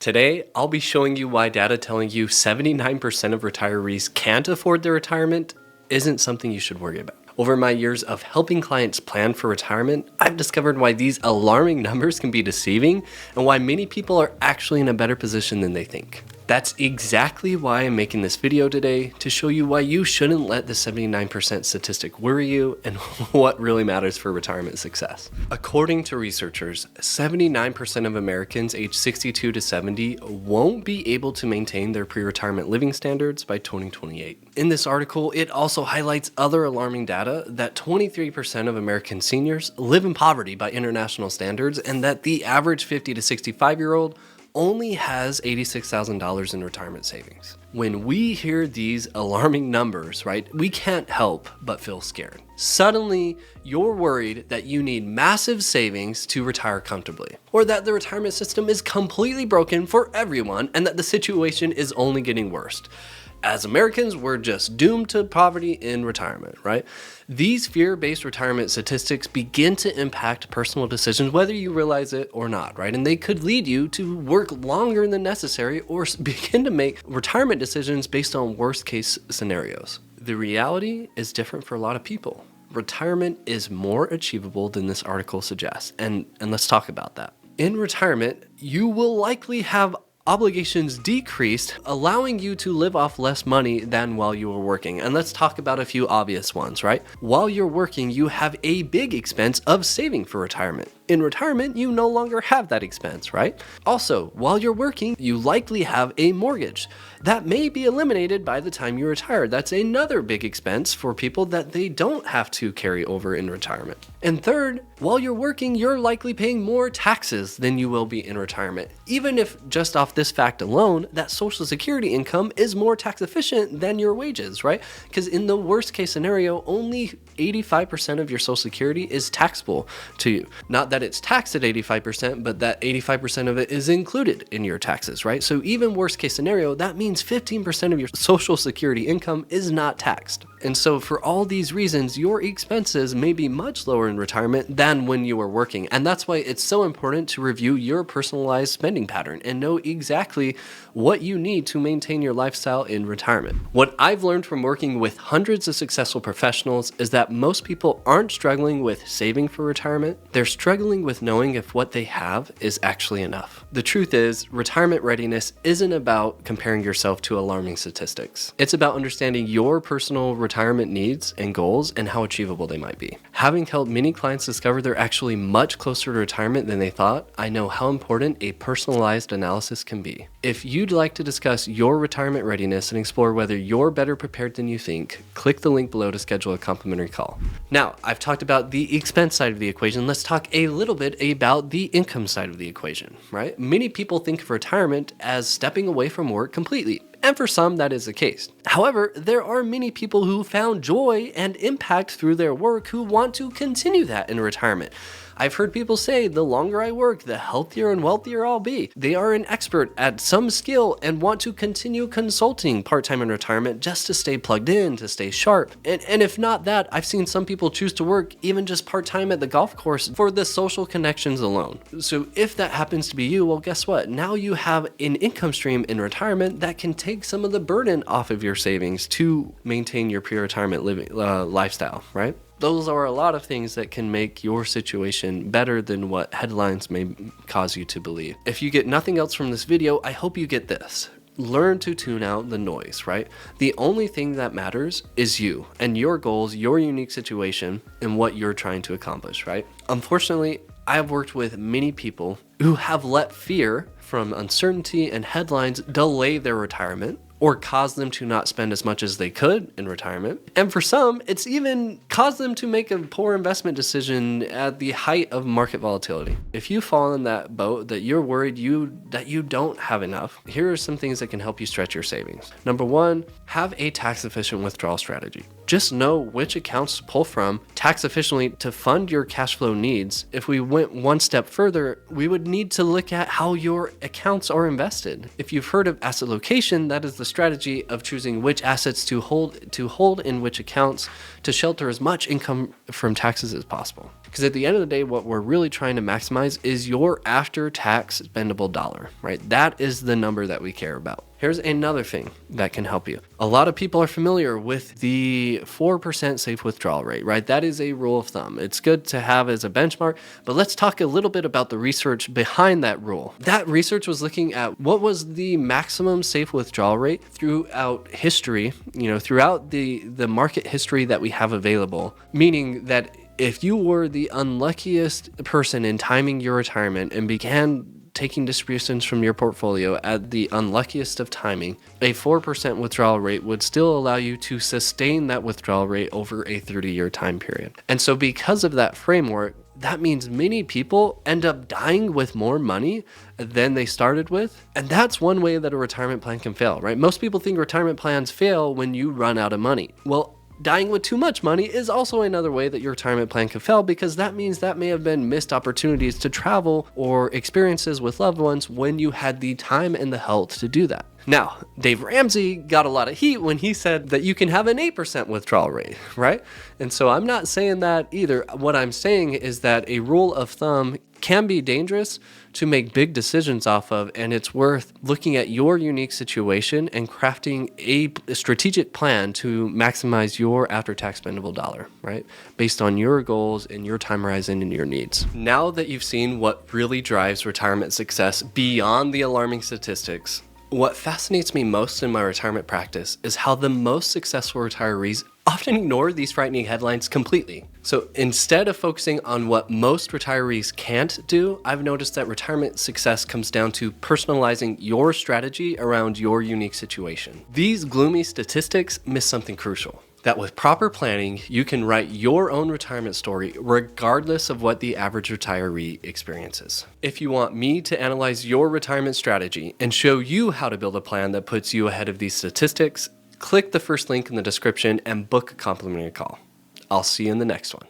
Today, I'll be showing you why data telling you 79% of retirees can't afford their retirement isn't something you should worry about. Over my years of helping clients plan for retirement, I've discovered why these alarming numbers can be deceiving and why many people are actually in a better position than they think. That's exactly why I'm making this video today, to show you why you shouldn't let the 79% statistic worry you and what really matters for retirement success. According to researchers, 79% of Americans aged 62 to 70 won't be able to maintain their pre-retirement living standards by 2028. In this article, it also highlights other alarming data that 23% of American seniors live in poverty by international standards, and that the average 50 to 65-year-old only has $86,000 in retirement savings. When we hear these alarming numbers, right, we can't help but feel scared. Suddenly, you're worried that you need massive savings to retire comfortably, or that the retirement system is completely broken for everyone and that the situation is only getting worse. As Americans, we're just doomed to poverty in retirement, right? These fear-based retirement statistics begin to impact personal decisions, whether you realize it or not, right? And they could lead you to work longer than necessary or begin to make retirement decisions based on worst-case scenarios. The reality is different for a lot of people. Retirement is more achievable than this article suggests, and let's talk about that. In retirement, you will likely have obligations decreased, allowing you to live off less money than while you were working. And let's talk about a few obvious ones, right? While you're working, you have a big expense of saving for retirement. In retirement, you no longer have that expense, right? Also, while you're working, you likely have a mortgage that may be eliminated by the time you retire. That's another big expense for people that they don't have to carry over in retirement. And third, while you're working, you're likely paying more taxes than you will be in retirement. Even if just off this fact alone, that Social Security income is more tax efficient than your wages, right? Because in the worst case scenario, only 85% of your Social Security is taxable to you. Not that it's taxed at 85%, but that 85% of it is included in your taxes, right? So even worst case scenario, that means 15% of your Social Security income is not taxed. And so for all these reasons, your expenses may be much lower in retirement than when you were working. And that's why it's so important to review your personalized spending pattern and know exactly what you need to maintain your lifestyle in retirement. What I've learned from working with hundreds of successful professionals is that most people aren't struggling with saving for retirement. They're struggling with knowing if what they have is actually enough. The truth is, retirement readiness isn't about comparing yourself to alarming statistics. It's about understanding your personal retirement needs and goals and how achievable they might be. Having helped many clients discover they're actually much closer to retirement than they thought, I know how important a personalized analysis can be. If you'd like to discuss your retirement readiness and explore whether you're better prepared than you think, click the link below to schedule a complimentary call. Now, I've talked about the expense side of the equation. Let's talk a little bit about the income side of the equation, right? Many people think of retirement as stepping away from work completely. And for some, that is the case. However, there are many people who found joy and impact through their work who want to continue that in retirement. I've heard people say, the longer I work, the healthier and wealthier I'll be. They are an expert at some skill and want to continue consulting part-time in retirement just to stay plugged in, to stay sharp. And if not that, I've seen some people choose to work even just part-time at the golf course for the social connections alone. So if that happens to be you, well, guess what? Now you have an income stream in retirement that can take some of the burden off of your savings to maintain your pre-retirement living lifestyle, right? Those are a lot of things that can make your situation better than what headlines may cause you to believe. If you get nothing else from this video, I hope you get this. Learn to tune out the noise, right? The only thing that matters is you and your goals, your unique situation, and what you're trying to accomplish, right? Unfortunately, I have worked with many people who have let fear from uncertainty and headlines delay their retirement, or cause them to not spend as much as they could in retirement. And for some, it's even caused them to make a poor investment decision at the height of market volatility. If you fall in that boat, that you're worried that you don't have enough, here are some things that can help you stretch your savings. Number one, have a tax-efficient withdrawal strategy. Just know which accounts to pull from tax efficiently to fund your cash flow needs. If we went one step further, we would need to look at how your accounts are invested. If you've heard of asset location, that is the strategy of choosing which assets to hold in which accounts to shelter as much income from taxes as possible. Because at the end of the day, what we're really trying to maximize is your after-tax spendable dollar, right? That is the number that we care about. Here's another thing that can help you. A lot of people are familiar with the 4% safe withdrawal rate, right? That is a rule of thumb. It's good to have as a benchmark, but let's talk a little bit about the research behind that rule. That research was looking at what was the maximum safe withdrawal rate throughout history, throughout the market history that we have available, meaning that if you were the unluckiest person in timing your retirement and began taking distributions from your portfolio at the unluckiest of timing, a 4% withdrawal rate would still allow you to sustain that withdrawal rate over a 30-year time period. And so because of that framework, that means many people end up dying with more money than they started with. And that's one way that a retirement plan can fail, right? Most people think retirement plans fail when you run out of money. Well, dying with too much money is also another way that your retirement plan can fail, because that means that may have been missed opportunities to travel or experiences with loved ones when you had the time and the health to do that. Now, Dave Ramsey got a lot of heat when he said that you can have an 8% withdrawal rate, right? And so I'm not saying that either. What I'm saying is that a rule of thumb can be dangerous to make big decisions off of, and it's worth looking at your unique situation and crafting a strategic plan to maximize your after-tax spendable dollar, right? Based on your goals and your time horizon and your needs. Now that you've seen what really drives retirement success beyond the alarming statistics, what fascinates me most in my retirement practice is how the most successful retirees often ignore these frightening headlines completely. So instead of focusing on what most retirees can't do, I've noticed that retirement success comes down to personalizing your strategy around your unique situation. These gloomy statistics miss something crucial. That with proper planning, you can write your own retirement story regardless of what the average retiree experiences. If you want me to analyze your retirement strategy and show you how to build a plan that puts you ahead of these statistics, click the first link in the description and book a complimentary call. I'll see you in the next one.